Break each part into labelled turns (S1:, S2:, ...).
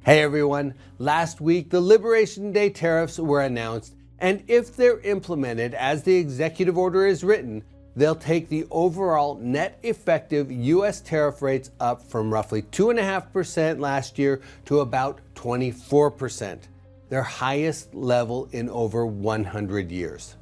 S1: Hey everyone, last week the Liberation Day tariffs were announced, and if they're implemented as the executive order is written, they'll take the overall net effective U.S. tariff rates up from roughly 2.5% last year to about 24%, their highest level in over 100 years.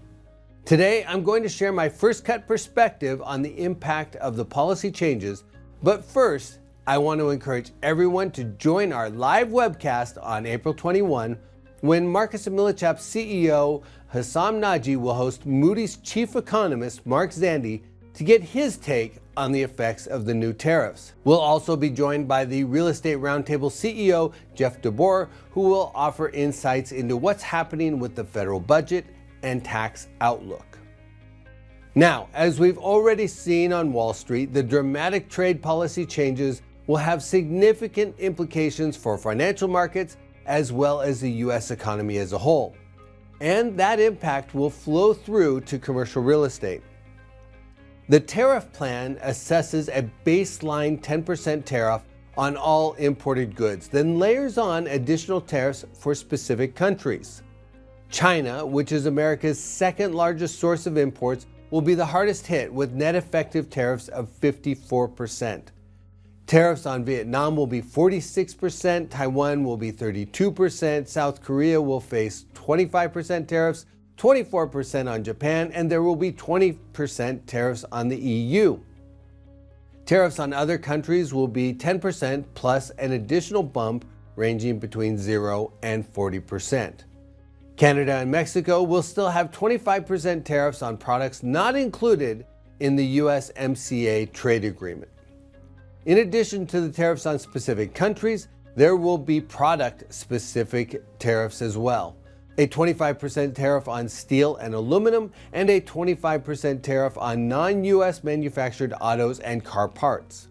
S1: Today, I'm going to share my first cut perspective on the impact of the policy changes, but first, I want to encourage everyone to join our live webcast on April 21, when Marcus & Millichap's CEO Hussam Naji will host Moody's chief economist Mark Zandi to get his take on the effects of the new tariffs. We'll also be joined by the Real Estate Roundtable CEO Jeff DeBoer, who will offer insights into what's happening with the federal budget and tax outlook. Now, as we've already seen on Wall Street, the dramatic trade policy changes will have significant implications for financial markets as well as the U.S. economy as a whole. And that impact will flow through to commercial real estate. The tariff plan assesses a baseline 10% tariff on all imported goods, then layers on additional tariffs for specific countries. China, which is America's second largest source of imports, will be the hardest hit with net effective tariffs of 54%. Tariffs on Vietnam will be 46%, Taiwan will be 32%, South Korea will face 25% tariffs, 24% on Japan, and there will be 20% tariffs on the EU. Tariffs on other countries will be 10% plus an additional bump ranging between 0 and 40%. Canada and Mexico will still have 25% tariffs on products not included in the USMCA trade agreement. In addition to the tariffs on specific countries, there will be product-specific tariffs as well. A 25% tariff on steel and aluminum, and a 25% tariff on non-US manufactured autos and car parts.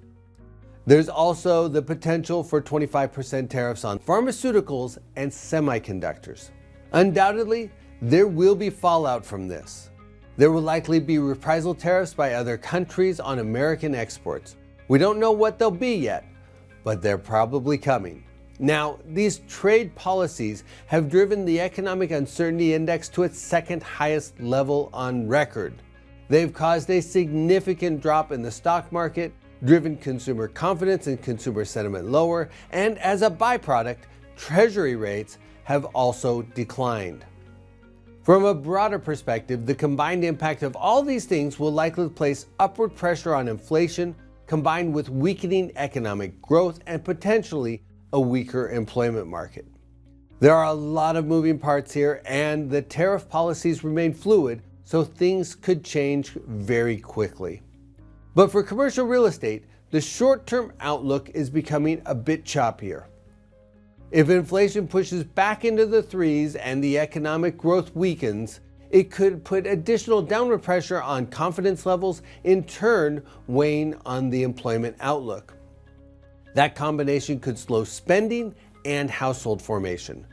S1: There's also the potential for 25% tariffs on pharmaceuticals and semiconductors. Undoubtedly, there will be fallout from this. There will likely be reprisal tariffs by other countries on American exports. We don't know what they'll be yet, but they're probably coming. Now, these trade policies have driven the economic uncertainty index to its second highest level on record. They've caused a significant drop in the stock market, driven consumer confidence and consumer sentiment lower, and as a byproduct, Treasury rates have also declined. From a broader perspective, the combined impact of all these things will likely place upward pressure on inflation, combined with weakening economic growth and potentially a weaker employment market. There are a lot of moving parts here, and the tariff policies remain fluid, so things could change very quickly. But for commercial real estate, the short-term outlook is becoming a bit choppier. If inflation pushes back into the threes and the economic growth weakens, it could put additional downward pressure on confidence levels, in turn weighing on the employment outlook. That combination could slow spending and household formation,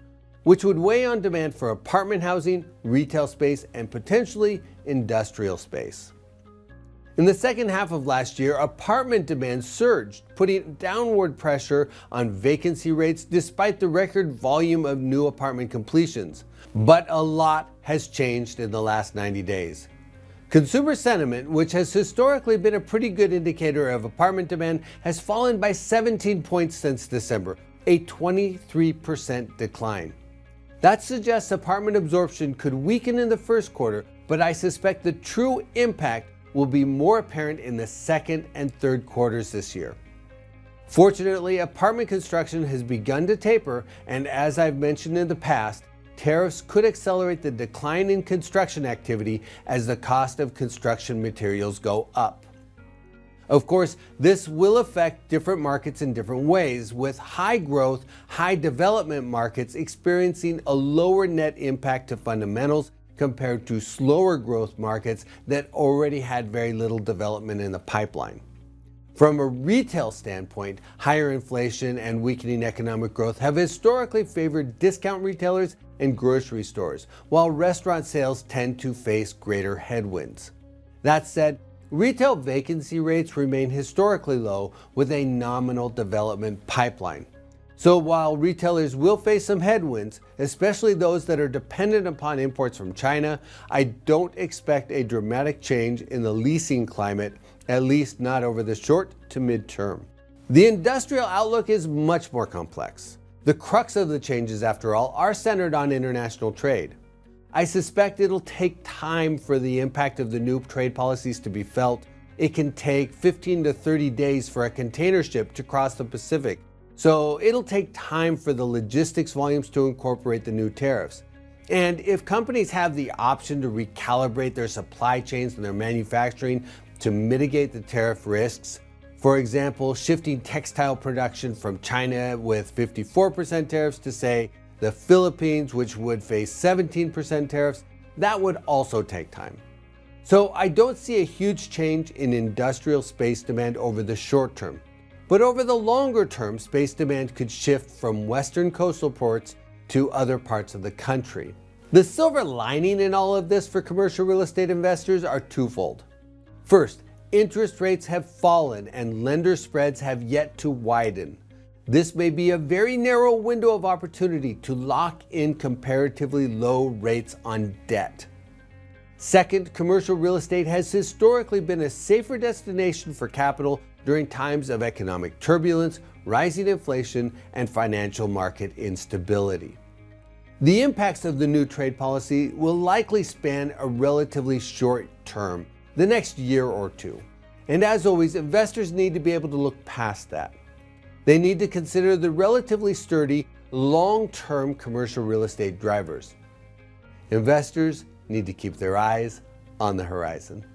S1: which would weigh on demand for apartment housing, retail space, and potentially industrial space. In the second half of last year, apartment demand surged, putting downward pressure on vacancy rates despite the record volume of new apartment completions. But a lot has changed in the last 90 days. Consumer sentiment, which has historically been a pretty good indicator of apartment demand, has fallen by 17 points since December, a 23% decline. That suggests apartment absorption could weaken in the first quarter, but I suspect the true impact will be more apparent in the second and third quarters this year. Fortunately, apartment construction has begun to taper, and as I've mentioned in the past, tariffs could accelerate the decline in construction activity as the cost of construction materials go up. Of course, this will affect different markets in different ways, with high growth, high development markets experiencing a lower net impact to fundamentals compared to slower growth markets that already had very little development in the pipeline. From a retail standpoint, higher inflation and weakening economic growth have historically favored discount retailers and grocery stores, while restaurant sales tend to face greater headwinds. That said, retail vacancy rates remain historically low with a nominal development pipeline. So while retailers will face some headwinds, especially those that are dependent upon imports from China, I don't expect a dramatic change in the leasing climate, at least not over the short to mid-term. The industrial outlook is much more complex. The crux of the changes, after all, are centered on international trade. I suspect it'll take time for the impact of the new trade policies to be felt. It can take 15 to 30 days for a container ship to cross the Pacific. So it'll take time for the logistics volumes to incorporate the new tariffs. And if companies have the option to recalibrate their supply chains and their manufacturing to mitigate the tariff risks, for example, shifting textile production from China with 54% tariffs to, say, the Philippines, which would face 17% tariffs, that would also take time. So I don't see a huge change in industrial space demand over the short term. But over the longer term, space demand could shift from Western coastal ports to other parts of the country. The silver lining in all of this for commercial real estate investors are twofold. First, interest rates have fallen and lender spreads have yet to widen. This may be a very narrow window of opportunity to lock in comparatively low rates on debt. Second, commercial real estate has historically been a safer destination for capital during times of economic turbulence, rising inflation, and financial market instability. The impacts of the new trade policy will likely span a relatively short term, the next year or two. And as always, investors need to be able to look past that. They need to consider the relatively sturdy, long-term commercial real estate drivers. Investors need to keep their eyes on the horizon.